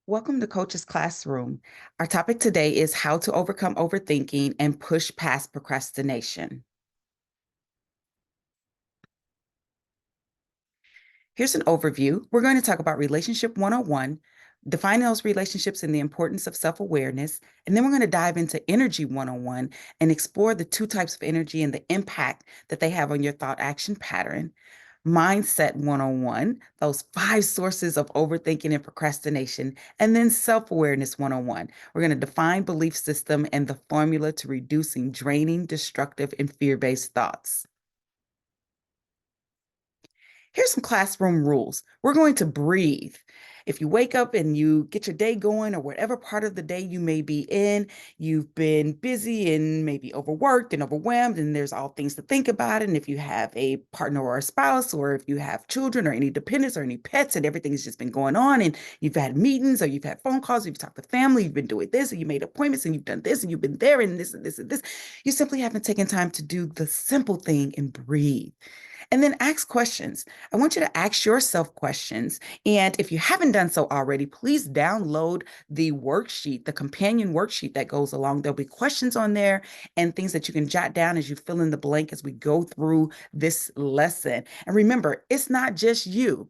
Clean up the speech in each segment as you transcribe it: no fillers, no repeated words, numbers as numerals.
Welcome to Coach's Classroom. Our topic today is how to overcome overthinking and push past procrastination. Here's an overview. We're going to talk about Relationship 101, define those relationships and the importance of self-awareness, and then we're going to dive into Energy 101 and explore the two types of energy and the impact that they have on your thought action pattern. Mindset 101, those five sources of overthinking and procrastination, and then self-awareness 101. We're going to define belief system and the formula to reducing draining, destructive, and fear-based thoughts. Here's some classroom rules. We're going to breathe. If you wake up and you get your day going, or whatever part of the day you may be in, you've been busy and maybe overworked and overwhelmed, and there's all things to think about. And if you have a partner or a spouse, or if you have children or any dependents or any pets, and everything has just been going on, and you've had meetings or you've had phone calls, you've talked with family, you've been doing this, and you made appointments, and you've done this, and you've been there, and this, and this, and this. You simply haven't taken time to do the simple thing and breathe. And then ask questions. I want you to ask yourself questions. And if you haven't done so already, please download the worksheet, the companion worksheet that goes along. There'll be questions on there and things that you can jot down as you fill in the blank as we go through this lesson. And remember, it's not just you.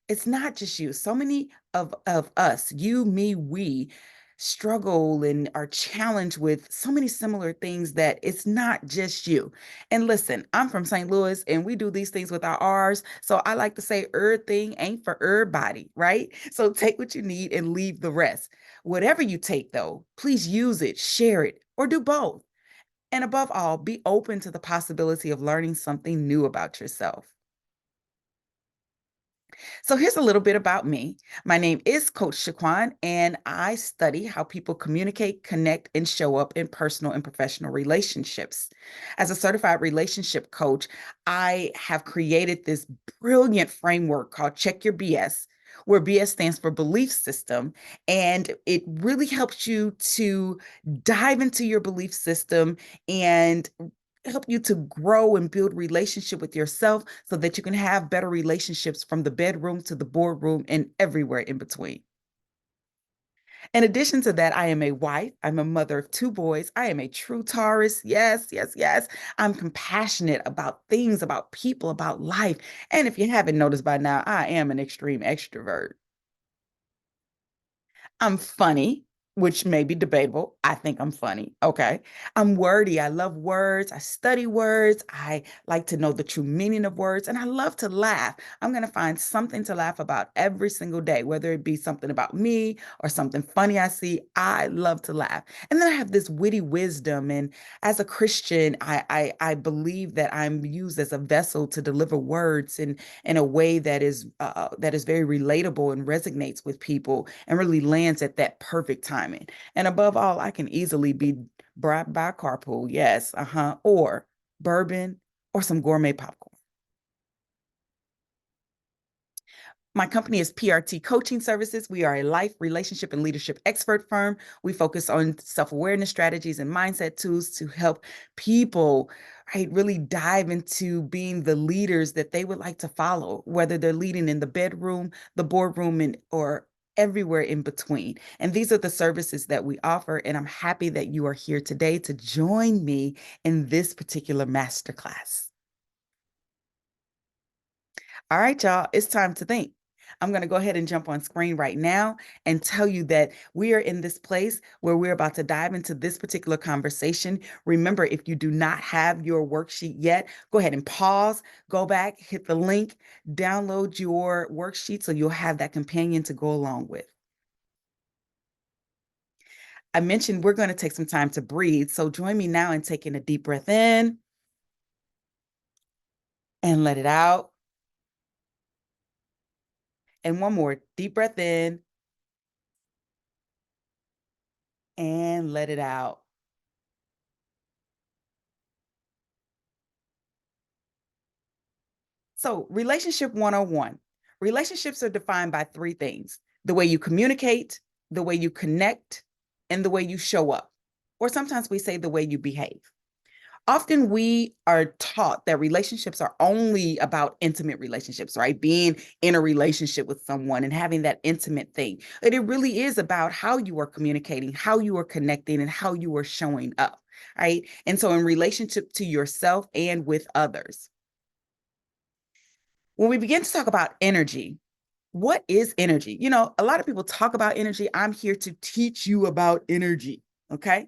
It's not just you. So many of us, you, me, we, struggle and are challenged with so many similar things that it's not just you. And listen, I'm from St. Louis and we do these things with our R's. So I like to say, thing ain't for everybody, right? So take what you need and leave the rest. Whatever you take, though, please use it, share it, or do both. And above all, be open to the possibility of learning something new about yourself. So here's a little bit about me. My name is Coach Shaquan, and I study how people communicate, connect, and show up in personal and professional relationships. As a certified relationship coach, I have created this brilliant framework called Check Your BS, where BS stands for belief system. And it really helps you to dive into your belief system and help you to grow and build relationship with yourself so that you can have better relationships from the bedroom to the boardroom and everywhere in between. In addition to that, I am a wife. I'm a mother of two boys. I am a true Taurus. Yes, yes, yes. I'm compassionate about things, about people, about life. And if you haven't noticed by now, I am an extreme extrovert. I'm funny, which may be debatable. I think I'm funny. Okay. I'm wordy. I love words. I study words. I like to know the true meaning of words. And I love to laugh. I'm going to find something to laugh about every single day, whether it be something about me or something funny I see. I love to laugh. And then I have this witty wisdom. And as a Christian, I believe that I'm used as a vessel to deliver words in a way that is very relatable and resonates with people and really lands at that perfect timing. And above all, I can easily be bribed by a carpool, yes, or bourbon or some gourmet popcorn. My company is PRT Coaching Services. We are a life, relationship, and leadership expert firm. We focus on self-awareness strategies and mindset tools to help people, right, really dive into being the leaders that they would like to follow, whether they're leading in the bedroom, the boardroom, or everywhere in between. And these are the services that we offer. And I'm happy that you are here today to join me in this particular masterclass. All right, y'all, it's time to think. I'm going to go ahead and jump on screen right now and tell you that we are in this place where we're about to dive into this particular conversation. Remember, if you do not have your worksheet yet, go ahead and pause, go back, hit the link, download your worksheet so you'll have that companion to go along with. I mentioned we're going to take some time to breathe. So join me now in taking a deep breath in and let it out. And one more deep breath in and let it out. So, relationship 101. Relationships are defined by three things: the way you communicate, the way you connect, and the way you show up. Or sometimes we say the way you behave. Often we are taught that relationships are only about intimate relationships, right? Being in a relationship with someone and having that intimate thing. But it really is about how you are communicating, how you are connecting, and how you are showing up, right? And so in relationship to yourself and with others. When we begin to talk about energy, what is energy? A lot of people talk about energy. I'm here to teach you about energy. Okay.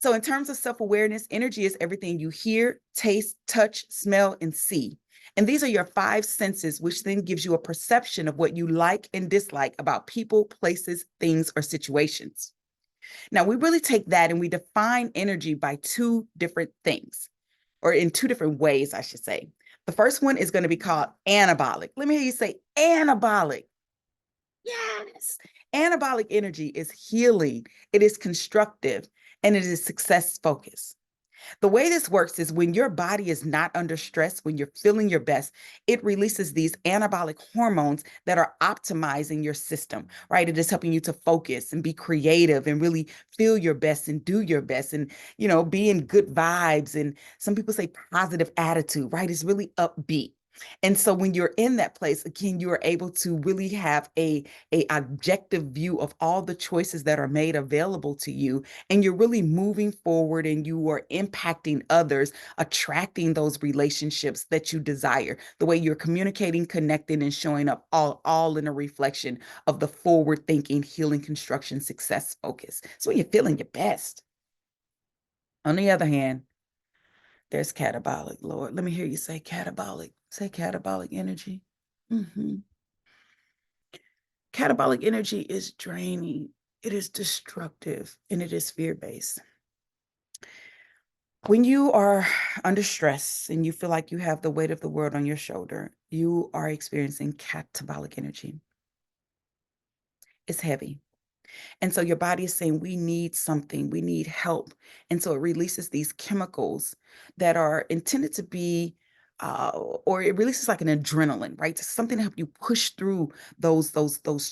So, in terms of self awareness, energy is everything you hear, taste, touch, smell, and see. And these are your five senses, which then gives you a perception of what you like and dislike about people, places, things, or situations. Now, we really take that and we define energy by two different things, or in two different ways, I should say. The first one is going to be called anabolic. Let me hear you say anabolic. Yes. Anabolic energy is healing, it is constructive, and it is success focused. The way this works is when your body is not under stress, when you're feeling your best, it releases these anabolic hormones that are optimizing your system, right? It is helping you to focus and be creative and really feel your best and do your best and, be in good vibes. And some people say positive attitude, right? It's really upbeat. And so when you're in that place, again, you are able to really have a objective view of all the choices that are made available to you, and you're really moving forward and you are impacting others, attracting those relationships that you desire. The way you're communicating, connecting, and showing up, all in a reflection of the forward thinking, healing, construction, success focus. So when you're feeling your best. On the other hand, there's catabolic. Lord, let me hear you say catabolic. Say catabolic energy. hmm Catabolic energy is draining, it is destructive, and it is fear based. When you are under stress and you feel like you have the weight of the world on your shoulder, you are experiencing catabolic energy. It's heavy. And so your body is saying, we need something, we need help. And so it releases these chemicals that are intended to be, or it releases like an adrenaline, right? Something to help you push through those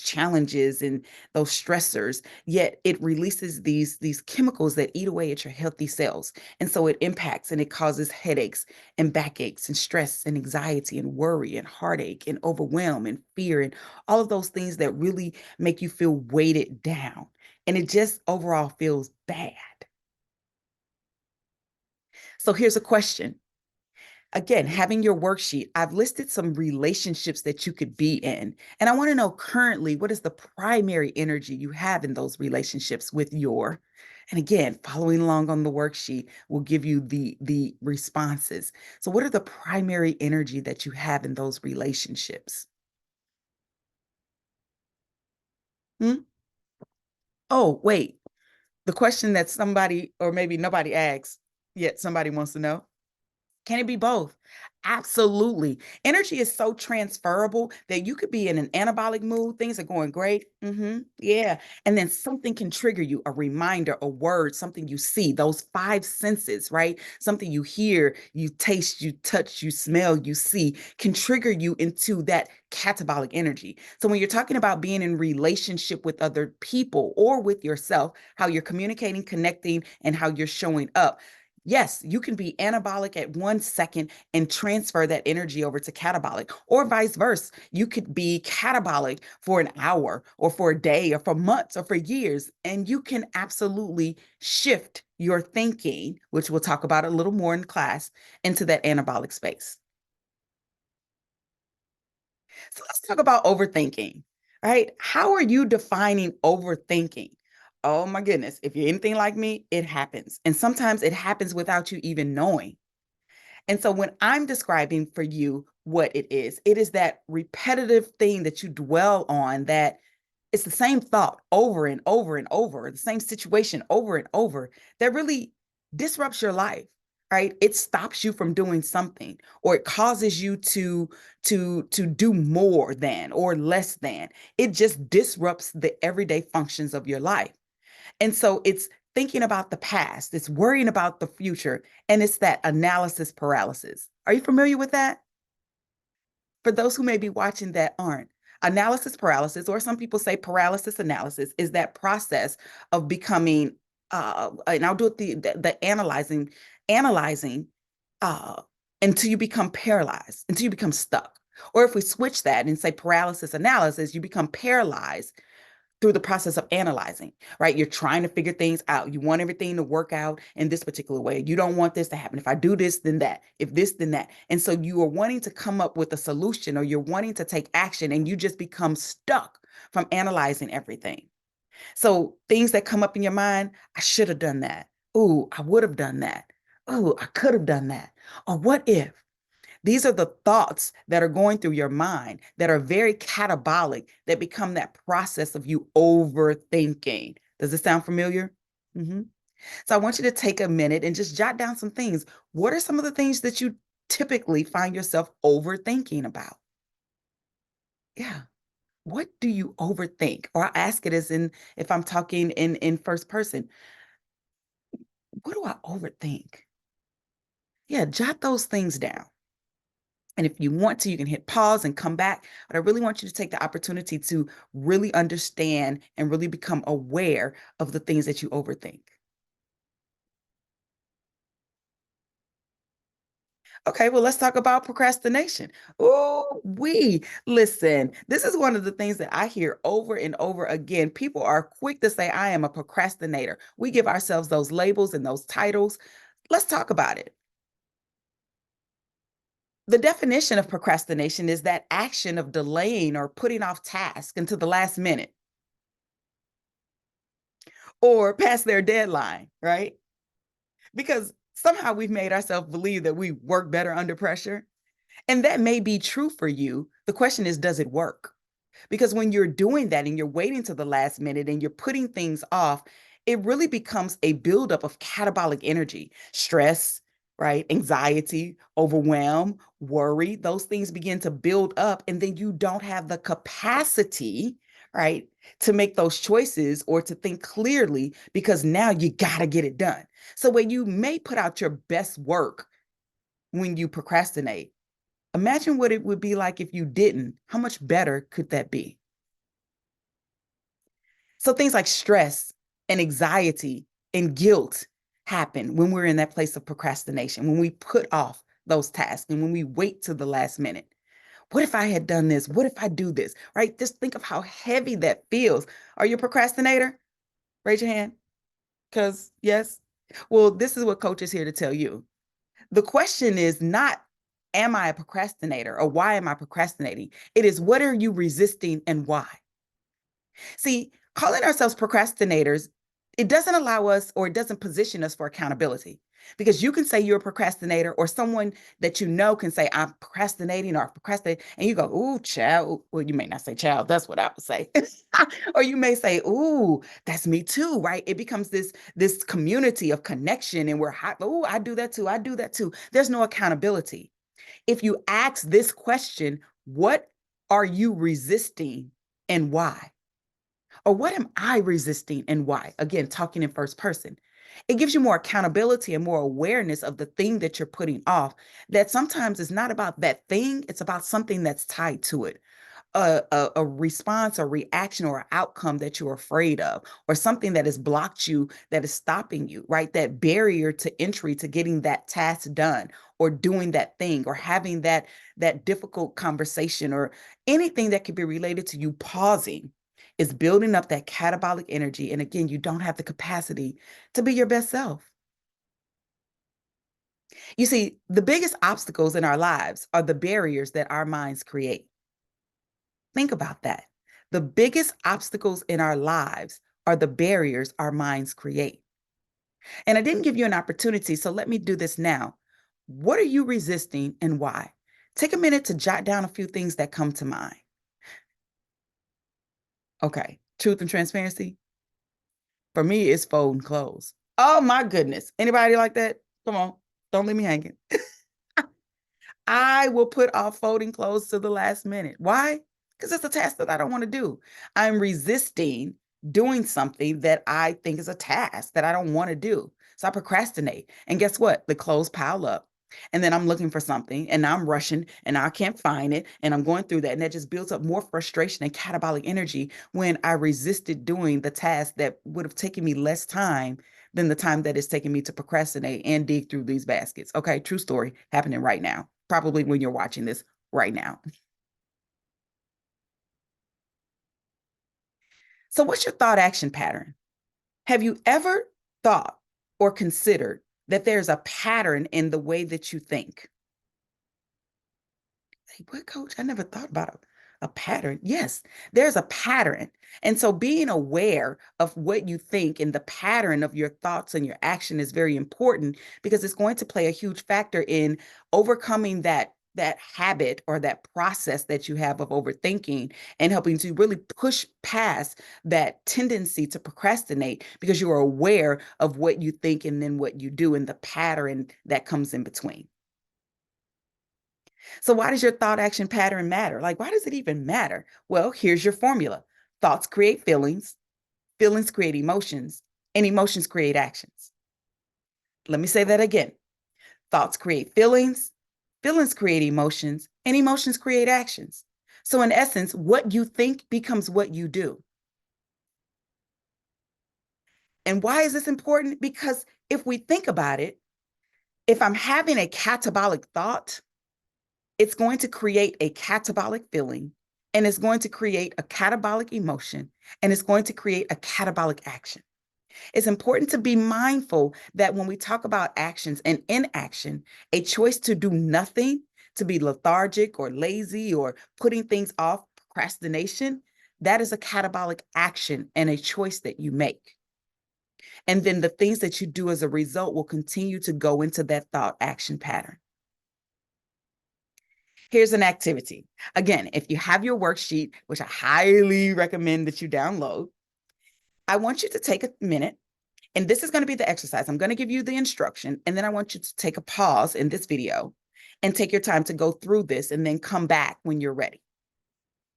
challenges and those stressors. Yet it releases these chemicals that eat away at your healthy cells. And so it impacts and it causes headaches and backaches and stress and anxiety and worry and heartache and overwhelm and fear and all of those things that really make you feel weighted down. And it just overall feels bad. So here's a question. Again, having your worksheet, I've listed some relationships that you could be in. And I want to know currently what is the primary energy you have in those relationships with your. And again, following along on the worksheet will give you the responses. So what are the primary energy that you have in those relationships? Hmm? Oh, wait. The question that somebody or maybe nobody asks, yet somebody wants to know. Can it be both? Absolutely. Energy is so transferable that you could be in an anabolic mood, things are going great. Yeah. And then something can trigger you, a reminder, a word, something you see, those five senses, right? Something you hear, you taste, you touch, you smell, you see, can trigger you into that catabolic energy. So when you're talking about being in relationship with other people or with yourself, how you're communicating, connecting, and how you're showing up, yes, you can be anabolic at 1 second and transfer that energy over to catabolic, or vice versa. You could be catabolic for an hour, or for a day, or for months, or for years. And you can absolutely shift your thinking, which we'll talk about a little more in class, into that anabolic space. So let's talk about overthinking, right? How are you defining overthinking? Oh my goodness. If you're anything like me, it happens. And sometimes it happens without you even knowing. And so when I'm describing for you what it is that repetitive thing that you dwell on, that it's the same thought over and over and over, the same situation over and over, that really disrupts your life, right? It stops you from doing something, or it causes you to do more than or less than. It just disrupts the everyday functions of your life. And so it's thinking about the past, it's worrying about the future, and it's that analysis paralysis. Are you familiar with that? For those who may be watching that aren't, analysis paralysis, or some people say paralysis analysis, is that process of becoming, and I'll do it the analyzing uh, until you become paralyzed, until you become stuck. Or if we switch that and say paralysis analysis, you become paralyzed through the process of analyzing, right? You're trying to figure things out. You want everything to work out in this particular way. You don't want this to happen. If I do this, then that. If this, then that. And so you are wanting to come up with a solution, or you're wanting to take action, and you just become stuck from analyzing everything. So things that come up in your mind, I should have done that. Ooh, I would have done that. Ooh, I could have done that. Or what if? These are the thoughts that are going through your mind that are very catabolic, that become that process of you overthinking. Does this sound familiar? Mm-hmm. So I want you to take a minute and just jot down some things. What are some of the things that you typically find yourself overthinking about? Yeah. What do you overthink? Or I ask it as in, if I'm talking in first person, what do I overthink? Yeah, jot those things down. And if you want to, you can hit pause and come back. But I really want you to take the opportunity to really understand and really become aware of the things that you overthink. Okay, well, let's talk about procrastination. Oh, we listen. This is one of the things that I hear over and over again. People are quick to say, I am a procrastinator. We give ourselves those labels and those titles. Let's talk about it. The definition of procrastination is that action of delaying or putting off tasks until the last minute or past their deadline, right? Because somehow we've made ourselves believe that we work better under pressure. And that may be true for you. The question is, does it work? Because when you're doing that and you're waiting to the last minute and you're putting things off, it really becomes a buildup of catabolic energy, stress, right? Anxiety, overwhelm, worry. Those things begin to build up, and then you don't have the capacity, right, to make those choices or to think clearly because now you got to get it done. So when you may put out your best work when you procrastinate, imagine what it would be like if you didn't. How much better could that be? So things like stress and anxiety and guilt happen when we're in that place of procrastination, when we put off those tasks and when we wait to the last minute. What if I had done this? What if I do this? Right? Just think of how heavy that feels. Are you a procrastinator? Raise your hand. Because, yes. Well, this is what coach is here to tell you. The question is not, am I a procrastinator, or why am I procrastinating? It is, what are you resisting and why? See, calling ourselves procrastinators, it doesn't allow us, or it doesn't position us for accountability, because you can say you're a procrastinator, or someone that you know can say, I'm procrastinating or procrastinating. And you go, ooh, child. Well, you may not say child. That's what I would say. Or you may say, ooh, that's me too, right? It becomes this community of connection. And we're hot. Ooh, I do that too. I do that too. There's no accountability. If you ask this question, what are you resisting and why? Or what am I resisting and why? Again, talking in first person. It gives you more accountability and more awareness of the thing that you're putting off. That sometimes it's not about that thing, it's about something that's tied to it. A response or reaction or outcome that you're afraid of, or something that has blocked you, that is stopping you, right? That barrier to entry to getting that task done, or doing that thing, or having that difficult conversation, or anything that could be related to you pausing, is building up that catabolic energy. And again, you don't have the capacity to be your best self. You see, the biggest obstacles in our lives are the barriers that our minds create. Think about that. The biggest obstacles in our lives are the barriers our minds create. And I didn't give you an opportunity, so let me do this now. What are you resisting and why? Take a minute to jot down a few things that come to mind. Okay, truth and transparency. For me, it's folding clothes. Oh my goodness. Anybody like that? Come on, don't leave me hanging. I will put off folding clothes to the last minute. Why? Because it's a task that I don't want to do. I'm resisting doing something that I think is a task that I don't want to do. So I procrastinate. And guess what? The clothes pile up. And then I'm looking for something and I'm rushing and I can't find it. And I'm going through that. And that just builds up more frustration and catabolic energy when I resisted doing the task that would have taken me less time, than the time that it's taking me to procrastinate and dig through these baskets. Okay, true story happening right now, probably when you're watching this right now. So, what's your thought action pattern? Have you ever thought or considered that there's a pattern in the way that you think? Hey, what, coach? I never thought about a pattern. Yes, there's a pattern. And so being aware of what you think and the pattern of your thoughts and your action is very important because it's going to play a huge factor in overcoming that habit or that process that you have of overthinking and helping to really push past that tendency to procrastinate because you are aware of what you think and then what you do and the pattern that comes in between. So, why does your thought action pattern matter? Like, why does it even matter? Well, here's your formula: thoughts create feelings, feelings create emotions, and emotions create actions. Let me say that again: thoughts create feelings, feelings create emotions, and emotions create actions. So, in essence, what you think becomes what you do. And why is this important? Because if we think about it, if I'm having a catabolic thought, it's going to create a catabolic feeling and it's going to create a catabolic emotion and it's going to create a catabolic action. It's important to be mindful that when we talk about actions and inaction, a choice to do nothing, to be lethargic or lazy or putting things off, procrastination, that is a catabolic action and a choice that you make. And then the things that you do as a result will continue to go into that thought action pattern. Here's an activity. Again, if you have your worksheet, which I highly recommend that you download, I want you to take a minute, and this is going to be the exercise. I'm going to give you the instruction, and then I want you to take a pause in this video and take your time to go through this and then come back when you're ready.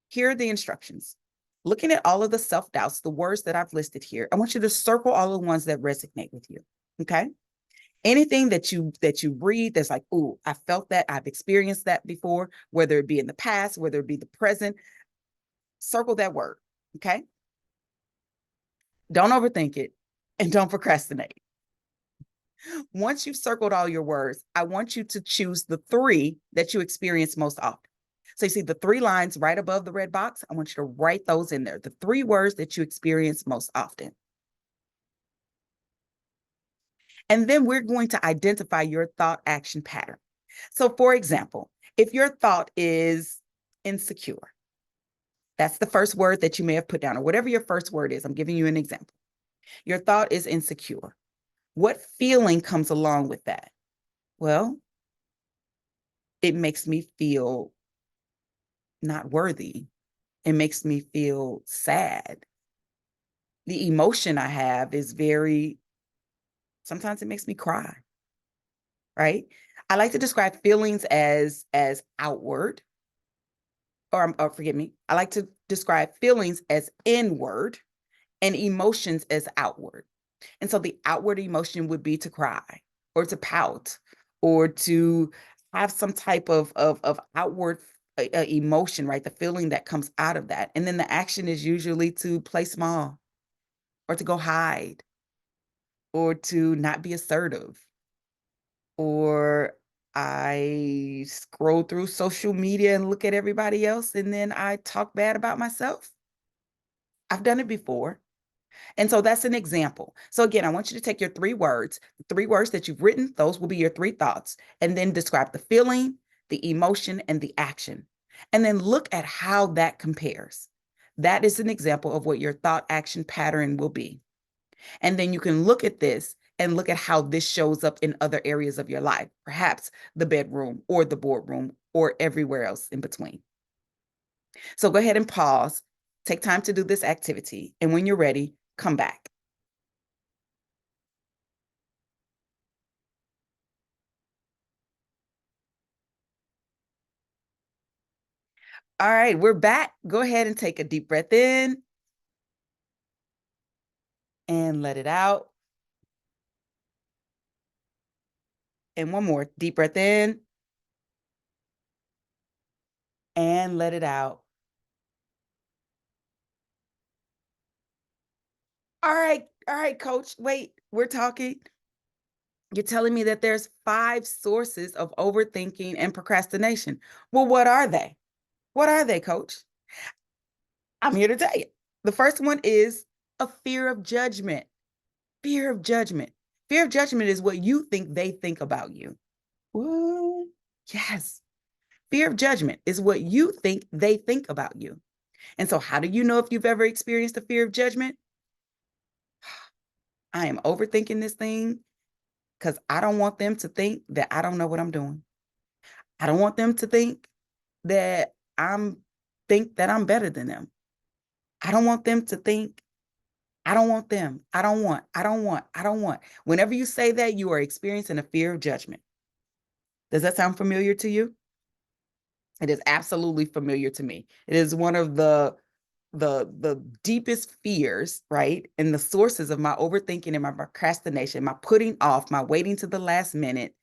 Here are the instructions. Looking at all of the self-doubts, the words that I've listed here, I want you to circle all the ones that resonate with you. Okay? Anything that you read that's like, oh, I felt that, I've experienced that before, whether it be in the past, whether it be the present, circle that word. Okay. Don't overthink it and don't procrastinate. Once you've circled all your words, I want you to choose the three that you experience most often. So you see the three lines right above the red box. I want you to write those in there, the three words that you experience most often. And then we're going to identify your thought action pattern. So, for example, if your thought is insecure, that's the first word that you may have put down, or whatever your first word is. I'm giving you an example. Your thought is insecure. What feeling comes along with that? Well, it makes me feel not worthy. It makes me feel sad. The emotion I have is sometimes it makes me cry, right? I like to describe feelings as outward, or forgive me, I like to describe feelings as inward and emotions as outward. And so the outward emotion would be to cry or to pout or to have some type of outward emotion, right? The feeling that comes out of that. And then the action is usually to play small or to go hide or to not be assertive, or I scroll through social media and look at everybody else and then I talk bad about myself. I've done it before. And so that's an example. So again, I want you to take your three words that you've written, those will be your three thoughts, and then describe the feeling, the emotion, and the action. And then look at how that compares. That is an example of what your thought action pattern will be. And then you can look at this and look at how this shows up in other areas of your life, perhaps the bedroom or the boardroom or everywhere else in between. So go ahead and pause, take time to do this activity. And when you're ready, come back. All right, we're back. Go ahead and take a deep breath in and let it out. And one more deep breath in and let it out. All right, coach. Wait, We're talking, you're telling me that there's 5 sources of overthinking and procrastination. Well, what are they? What are they, coach? I'm here to tell you. The first one is a fear of judgment. Fear of judgment. Fear of judgment is what you think they think about you. What? Yes. Fear of judgment is what you think they think about you. And so, how do you know if you've ever experienced a fear of judgment? I am overthinking this thing because I don't want them to think that I don't know what I'm doing. I don't want them to that I'm think that I'm better than them. I don't want them to think, I don't want them. I don't want. Whenever you say that, you are experiencing a fear of judgment. Does that sound familiar to you? It is absolutely familiar to me. It is one of the deepest fears, right? And the sources of my overthinking and my procrastination, my putting off, my waiting to the last minute,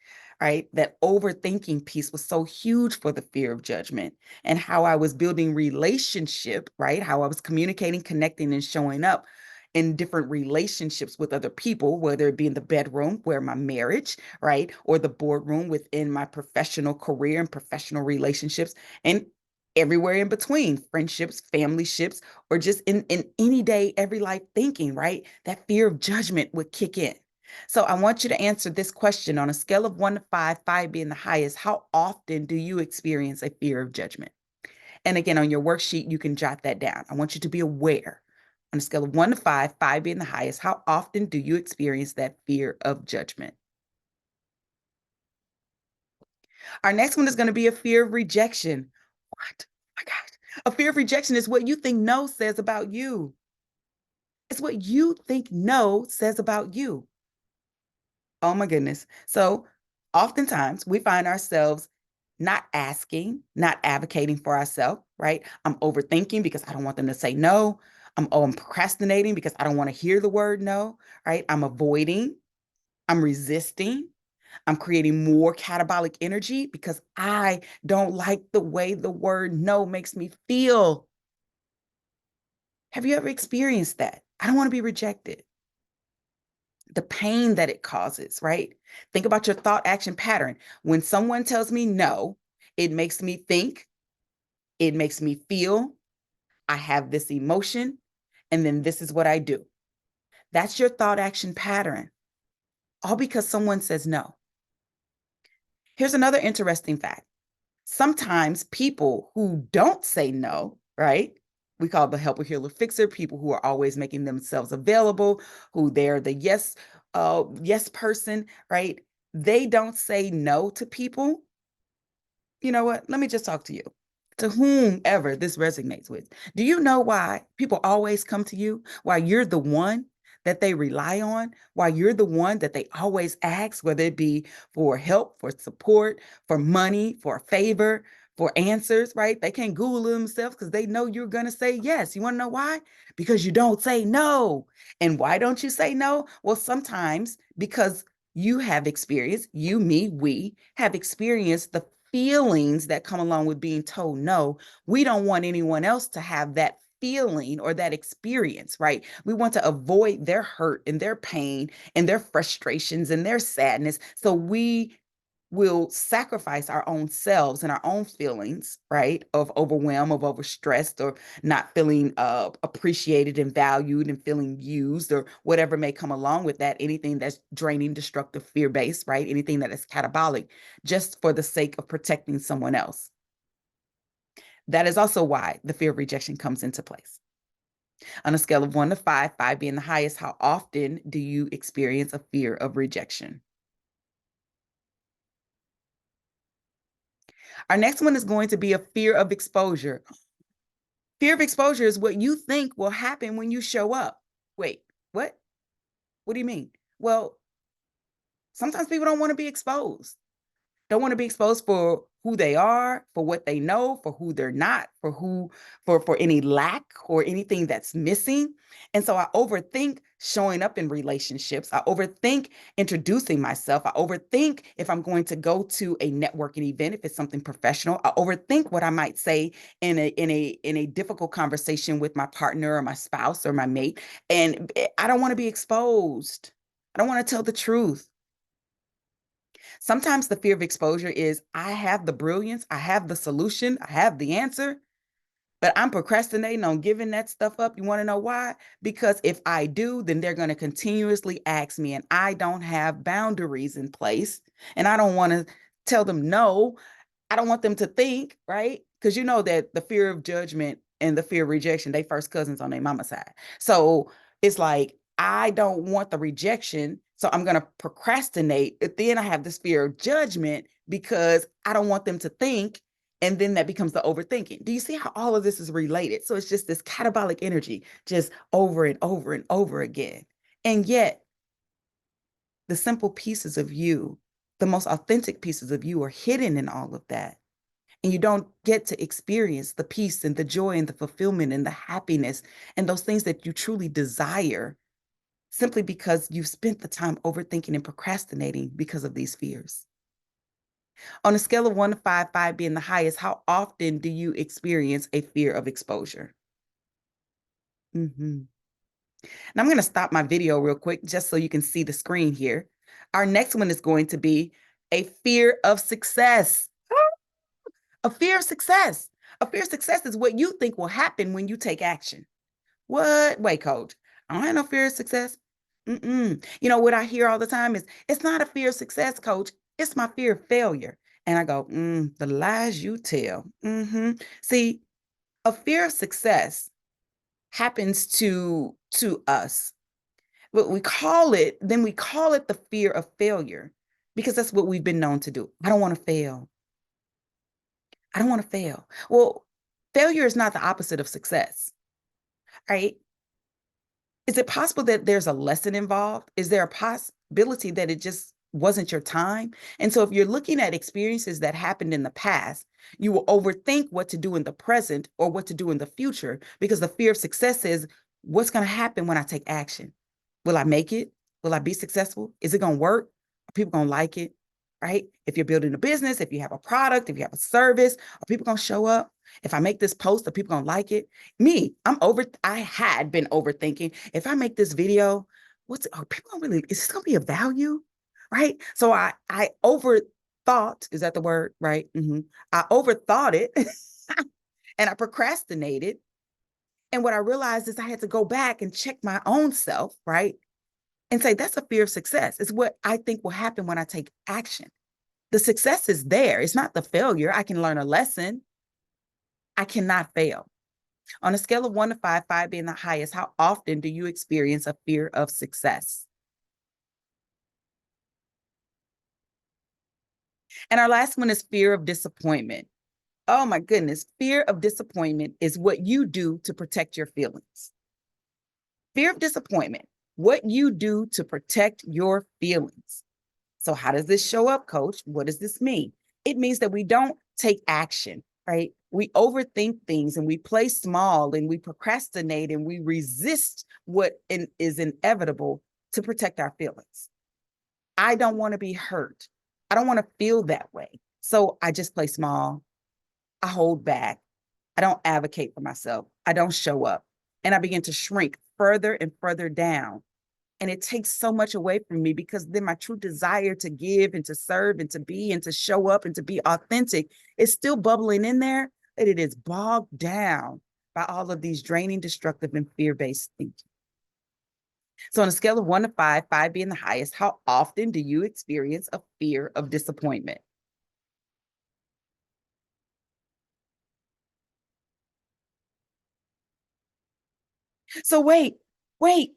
right? That overthinking piece was so huge for the fear of judgment and how I was building relationship, right? How I was communicating, connecting, and showing up in different relationships with other people, whether it be in the bedroom, where my marriage, right? Or the boardroom within my professional career and professional relationships, and everywhere in between, friendships, family ships, or just in any day, every life thinking, right? That fear of judgment would kick in. So I want you to answer this question on a scale of 1 to 5, 5 being the highest. How often do you experience a fear of judgment? And again, on your worksheet, you can jot that down. I want you to be aware on a scale of 1 to 5, 5 being the highest. How often do you experience that fear of judgment? Our next one is going to be a fear of rejection. What? Oh my gosh. A fear of rejection is what you think no says about you. It's what you think no says about you. Oh my goodness. So oftentimes we find ourselves not asking, not advocating for ourselves, right? I'm overthinking because I don't want them to say no. I'm procrastinating because I don't want to hear the word no, right? I'm avoiding, I'm resisting, I'm creating more catabolic energy because I don't like the way the word no makes me feel. Have you ever experienced that? I don't want to be rejected. The pain that it causes, right? Think about your thought action pattern. When someone tells me no, it makes me think, it makes me feel, I have this emotion, and then this is what I do. That's your thought action pattern, all because someone says no. Here's another interesting fact. Sometimes people who don't say no, right? We call the helper, healer, fixer, people who are always making themselves available, who they're the yes person, right? They don't say no to people. You know what? Let me just talk to you. To whomever this resonates with. Do you know why people always come to you? Why you're the one that they rely on? Why you're the one that they always ask, whether it be for help, for support, for money, for a favor, for answers, right? They can't Google themselves because they know you're going to say yes. You want to know why? Because you don't say no. And why don't you say no? Well, sometimes because you have experienced, you, me, we have experienced the feelings that come along with being told no. We don't want anyone else to have that feeling or that experience, right? We want to avoid their hurt and their pain and their frustrations and their sadness. So we will sacrifice our own selves and our own feelings, right? Of overwhelm, of overstressed, or not feeling appreciated and valued and feeling used, or whatever may come along with that. Anything that's draining, destructive, fear based, right? Anything that is catabolic, just for the sake of protecting someone else. That is also why the fear of rejection comes into place. On a scale of 1 to 5, 5 being the highest, how often do you experience a fear of rejection? Our next one is going to be a fear of exposure. Fear of exposure is what you think will happen when you show up. Wait, what? What do you mean? Well, sometimes people don't want to be exposed. Don't want to be exposed for who they are, for what they know, for who they're not, for any lack or anything that's missing. And so I overthink showing up in relationships. I overthink introducing myself. I overthink if I'm going to go to a networking event, if it's something professional. I overthink what I might say in a difficult conversation with my partner or my spouse or my mate. And I don't want to be exposed. I don't want to tell the truth. Sometimes the fear of exposure is I have the brilliance, I have the solution, I have the answer, but I'm procrastinating on giving that stuff up. You want to know why? Because if I do, then they're going to continuously ask me, and I don't have boundaries in place. And I don't want to tell them no. I don't want them to think, right? Because you know that the fear of judgment and the fear of rejection, they first cousins on their mama side. So it's like, I don't want the rejection. So I'm going to procrastinate. But then I have this fear of judgment because I don't want them to think. And then that becomes the overthinking. Do you see how all of this is related? So it's just this catabolic energy, just over and over and over again. And yet, the simple pieces of you, the most authentic pieces of you, are hidden in all of that. And you don't get to experience the peace and the joy and the fulfillment and the happiness and those things that you truly desire simply because you've spent the time overthinking and procrastinating because of these fears. On a scale of 1 to 5, 5 being the highest, how often do you experience a fear of exposure? Mm-hmm. And I'm going to stop my video real quick just so you can see the screen here. Our next one is going to be a fear of success. A fear of success. A fear of success is what you think will happen when you take action. What? Wait, coach. I don't have no fear of success. Mm-mm. You know what I hear all the time is, it's not a fear of success, coach. It's my fear of failure. And I go, the lies you tell. See, a fear of success happens to us. But we call it the fear of failure because that's what we've been known to do. I don't want to fail. I don't want to fail. Well, failure is not the opposite of success, right? Is it possible that there's a lesson involved? Is there a possibility that it just wasn't your time? And so if you're looking at experiences that happened in the past, you will overthink what to do in the present or what to do in the future because the fear of success is what's going to happen when I take action? Will I make it? Will I be successful? Is it going to work? Are people going to like it? Right? If you're building a business, if you have a product, if you have a service, are people going to show up? If I make this post, are people going to like it? I had been overthinking. If I make this video, are people gonna really, is this going to be of value? Right? So I overthought, is that the word? Right? I overthought it and I procrastinated. And what I realized is I had to go back and check my own self, right? And say, that's a fear of success. It's what I think will happen when I take action. The success is there. It's not the failure. I can learn a lesson. I cannot fail. On a scale of 1 to 5, 5 being the highest, how often do you experience a fear of success? And our last one is fear of disappointment. Oh my goodness. Fear of disappointment is what you do to protect your feelings. Fear of disappointment, what you do to protect your feelings. So, how does this show up, coach? What does this mean? It means that we don't take action, right? We overthink things and we play small and we procrastinate and we resist what is inevitable to protect our feelings. I don't want to be hurt. I don't want to feel that way. So I just play small. I hold back. I don't advocate for myself. I don't show up. And I begin to shrink further and further down. And it takes so much away from me because then my true desire to give and to serve and to be and to show up and to be authentic is still bubbling in there, and it is bogged down by all of these draining, destructive, and fear-based thinking. So on a scale of 1 to 5, 5 being the highest, how often do you experience a fear of disappointment? So wait, wait,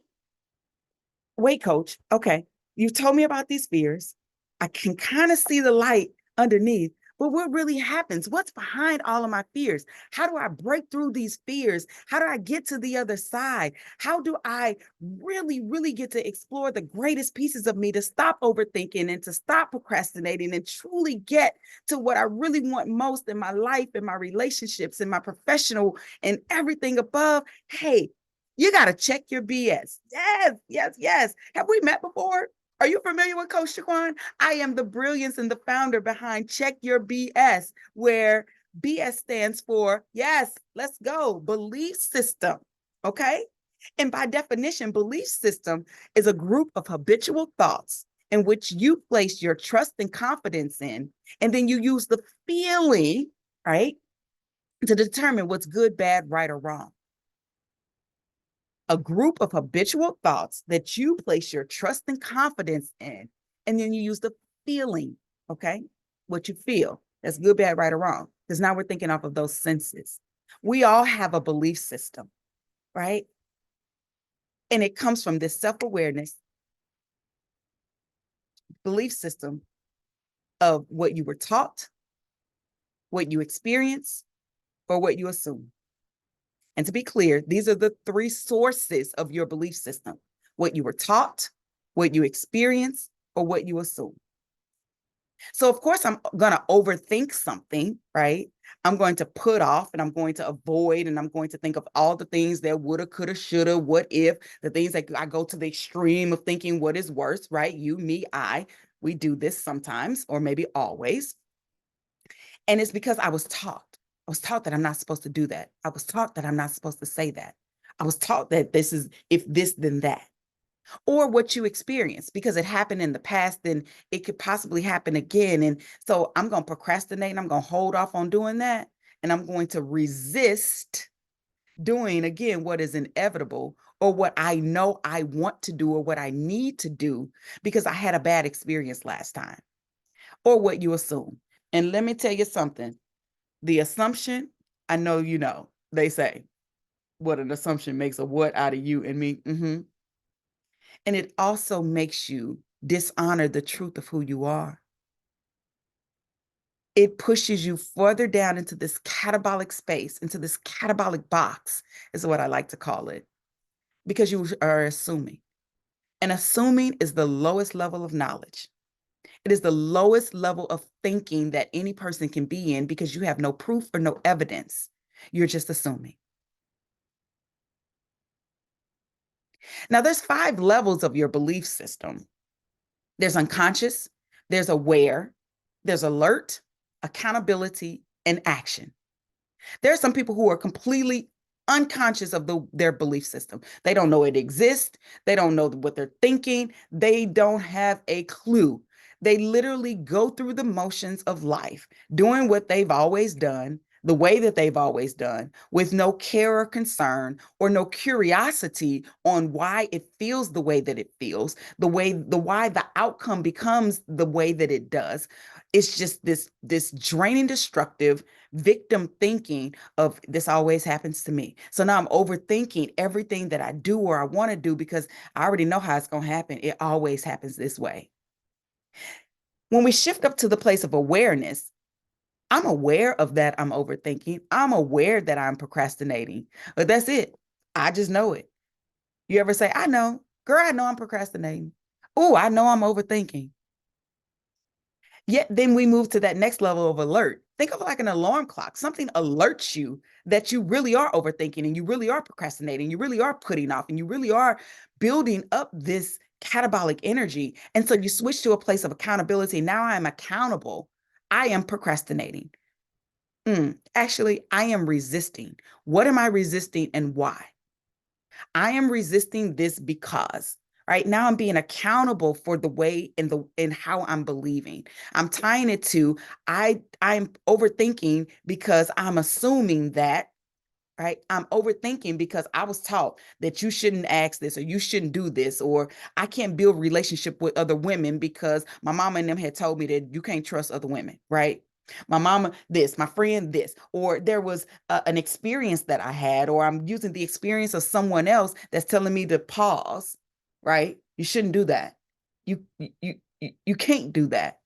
coach. Okay. You've told me about these fears. I can kind of see the light underneath, but what really happens? What's behind all of my fears? How do I break through these fears? How do I get to the other side? How do I really, really get to explore the greatest pieces of me to stop overthinking and to stop procrastinating and truly get to what I really want most in my life, in my relationships, in my professional, and everything above? Hey, you got to check your BS. Yes, yes, yes. Have we met before? Are you familiar with Coach Shaquan? I am the brilliance and the founder behind Check Your BS, where BS stands for, yes, let's go, belief system. Okay. And by definition, belief system is a group of habitual thoughts in which you place your trust and confidence in, and then you use the feeling, right, to determine what's good, bad, right, or wrong. A group of habitual thoughts that you place your trust and confidence in, and then you use the feeling, okay, what you feel. That's good, bad, right, or wrong. Because now we're thinking off of those senses. We all have a belief system, right? And it comes from this self-awareness belief system of what you were taught, what you experience, or what you assume. And to be clear, these are the three sources of your belief system: what you were taught, what you experience, or what you assume. So, of course, I'm going to overthink something, right? I'm going to put off and I'm going to avoid and I'm going to think of all the things that woulda, coulda, shoulda, what if, the things that I go to the extreme of thinking what is worse, right? You, me, I, we do this sometimes or maybe always. And it's because I was taught. I was taught that I'm not supposed to do that. I was taught that I'm not supposed to say that. I was taught that this is, if this, then that. Or what you experience, because it happened in the past, then it could possibly happen again. And so I'm going to procrastinate and I'm going to hold off on doing that. And I'm going to resist doing again what is inevitable or what I know I want to do or what I need to do because I had a bad experience last time, or what you assume. And let me tell you something, the assumption, I know you know, they say, what an assumption makes a what out of you and me. And it also makes you dishonor the truth of who you are. It pushes you further down into this catabolic space, into this catabolic box, is what I like to call it, because you are assuming. And assuming is the lowest level of knowledge. It is the lowest level of thinking that any person can be in because you have no proof or no evidence. You're just assuming. Now, there's 5 levels of your belief system. There's unconscious, there's aware, there's alert, accountability, and action. There are some people who are completely unconscious of their belief system. They don't know it exists. They don't know what they're thinking. They don't have a clue. They literally go through the motions of life, doing what they've always done, the way that they've always done, with no care or concern or no curiosity on why it feels the way that it feels, the why the outcome becomes the way that it does. It's just this draining, destructive victim thinking of this always happens to me. So now I'm overthinking everything that I do or I want to do because I already know how it's going to happen. It always happens this way. When we shift up to the place of awareness, I'm aware of that. I'm overthinking. I'm aware that I'm procrastinating, but that's it. I just know it. You ever say, I know, girl, I know I'm procrastinating. Oh, I know I'm overthinking. Yet then we move to that next level of alert. Think of it like an alarm clock. Something alerts you that you really are overthinking and you really are procrastinating. You really are putting off and you really are building up this catabolic energy. And so you switch to a place of accountability. Now I am accountable. I am procrastinating. Actually, I am resisting. What am I resisting and why? I am resisting this because right now I'm being accountable for the way and how I'm believing. I'm tying it to I'm overthinking because I'm assuming that, right? I'm overthinking because I was taught that you shouldn't ask this or you shouldn't do this, or I can't build relationship with other women because my mama and them had told me that you can't trust other women, right? My mama this, my friend this, or there was an experience that I had, or I'm using the experience of someone else that's telling me to pause, right? You shouldn't do that. You can't do that.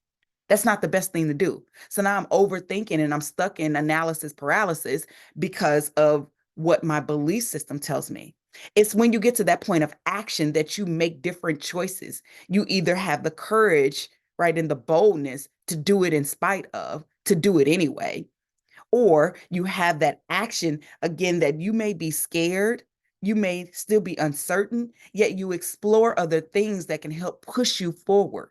That's not the best thing to do. So now I'm overthinking and I'm stuck in analysis paralysis because of what my belief system tells me. It's when you get to that point of action that you make different choices. You either have the courage, right, and the boldness to do it in spite of, to do it anyway, or you have that action again that you may be scared, you may still be uncertain, yet you explore other things that can help push you forward.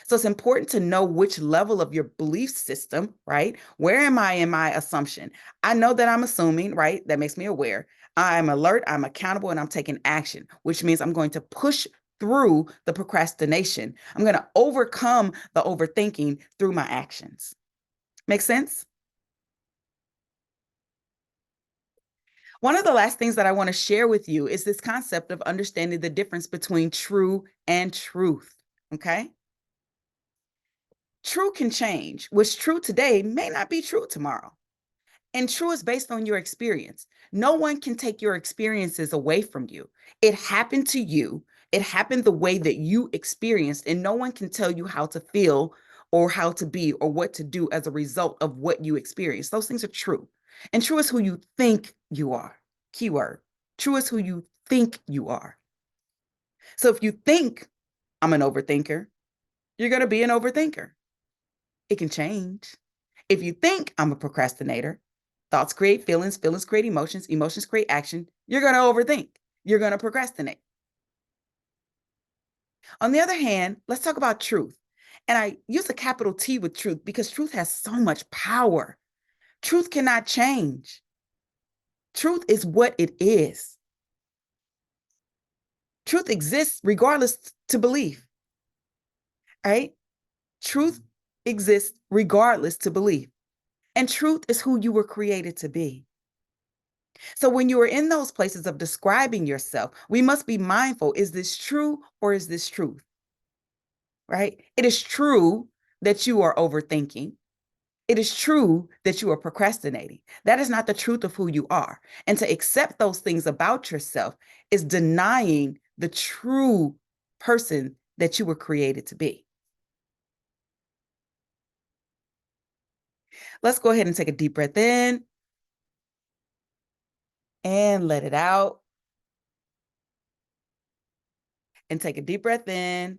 So it's important to know which level of your belief system, right? Where am I in my assumption? I know that I'm assuming, right? That makes me aware. I'm alert, I'm accountable, and I'm taking action, which means I'm going to push through the procrastination. I'm going to overcome the overthinking through my actions. Make sense? One of the last things that I want to share with you is this concept of understanding the difference between true and truth. Okay. True can change. What's true today may not be true tomorrow. And true is based on your experience. No one can take your experiences away from you. It happened to you. It happened the way that you experienced, and no one can tell you how to feel or how to be or what to do as a result of what you experienced. Those things are true. And true is who you think you are. Keyword. True is who you think you are. So if you think I'm an overthinker, you're going to be an overthinker. It can change. If you think I'm a procrastinator, thoughts create feelings, feelings create emotions, emotions create action, you're going to overthink. You're going to procrastinate. On the other hand, let's talk about truth. And I use a capital T with truth because truth has so much power. Truth cannot change. Truth is what it is. Truth exists regardless to belief, right? Truth exists regardless to belief. And truth is who you were created to be. So when you are in those places of describing yourself, we must be mindful, is this true or is this truth? Right? It is true that you are overthinking. It is true that you are procrastinating. That is not the truth of who you are. And to accept those things about yourself is denying the true person that you were created to be. Let's go ahead and take a deep breath in and let it out. And take a deep breath in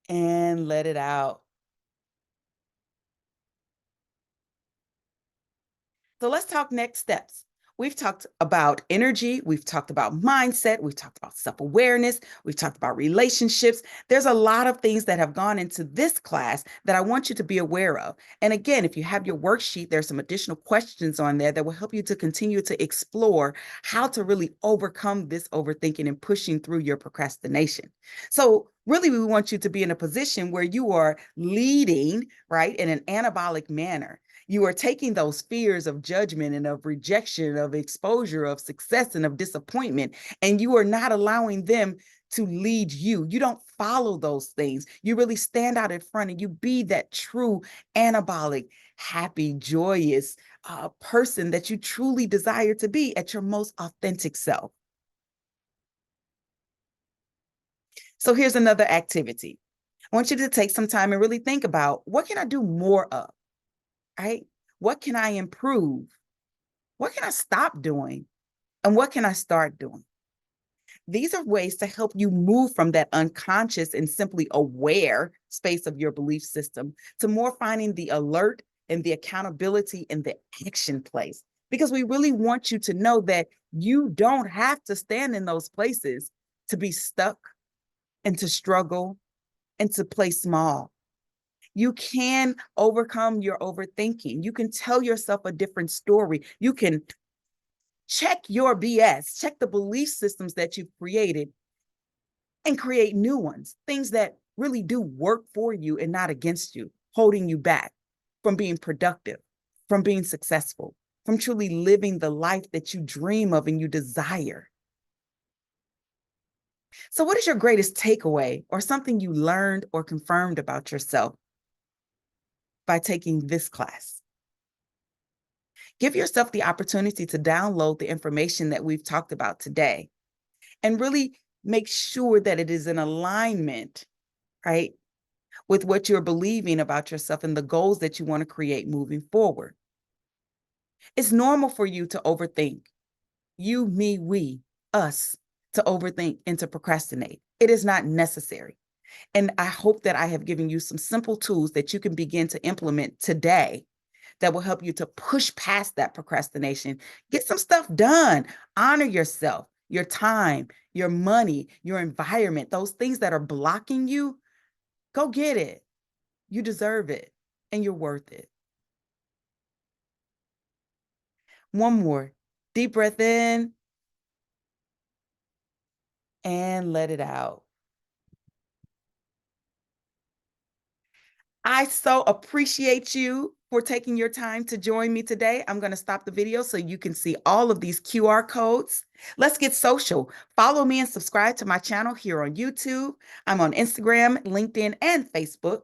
and let it out. So let's talk next steps. We've talked about energy. We've talked about mindset. We've talked about self-awareness. We've talked about relationships. There's a lot of things that have gone into this class that I want you to be aware of. And again, if you have your worksheet, there's some additional questions on there that will help you to continue to explore how to really overcome this overthinking and pushing through your procrastination. So really, we want you to be in a position where you are leading, right, in an anabolic manner. You are taking those fears of judgment and of rejection, of exposure, of success, and of disappointment, and you are not allowing them to lead you. You don't follow those things. You really stand out in front and you be that true anabolic, happy, joyous person that you truly desire to be at your most authentic self. So here's another activity. I want you to take some time and really think about, what can I do more of, right? What can I improve? What can I stop doing? And what can I start doing? These are ways to help you move from that unconscious and simply aware space of your belief system to more finding the alert and the accountability and the action place. Because we really want you to know that you don't have to stand in those places to be stuck and to struggle and to play small. You can overcome your overthinking. You can tell yourself a different story. You can check your BS, check the belief systems that you've created and create new ones, things that really do work for you and not against you, holding you back from being productive, from being successful, from truly living the life that you dream of and you desire. So, what is your greatest takeaway or something you learned or confirmed about yourself by taking this class? Give yourself the opportunity to download the information that we've talked about today and really make sure that it is in alignment, right, with what you're believing about yourself and the goals that you want to create moving forward. It's normal for you to overthink. You, me, we, us, to overthink and to procrastinate. It is not necessary. And I hope that I have given you some simple tools that you can begin to implement today that will help you to push past that procrastination. Get some stuff done. Honor yourself, your time, your money, your environment, those things that are blocking you. Go get it. You deserve it and you're worth it. One more. Deep breath in and let it out. I so appreciate you for taking your time to join me today. I'm going to stop the video so you can see all of these QR codes. Let's get social. Follow me and subscribe to my channel here on YouTube. I'm on Instagram, LinkedIn, and Facebook.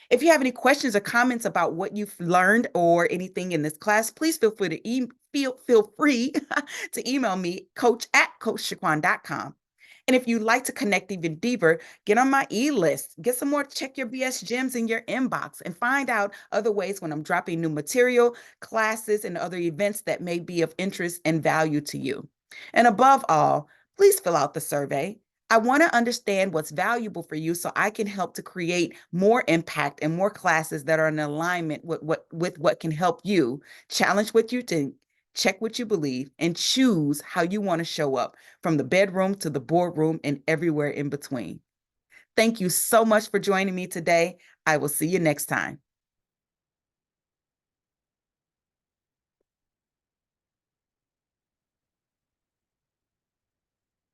If you have any questions or comments about what you've learned or anything in this class, please feel free to feel free to email me, coach@coachshaquan.com. And if you'd like to connect even deeper, get on my e-list, get some more Check Your BS gems in your inbox, and find out other ways when I'm dropping new material, classes, and other events that may be of interest and value to you. And above all, please fill out the survey. I want to understand what's valuable for you so I can help to create more impact and more classes that are in alignment with what can help you challenge what you think, check what you believe, and choose how you want to show up from the bedroom to the boardroom and everywhere in between. Thank you so much for joining me today. I will see you next time.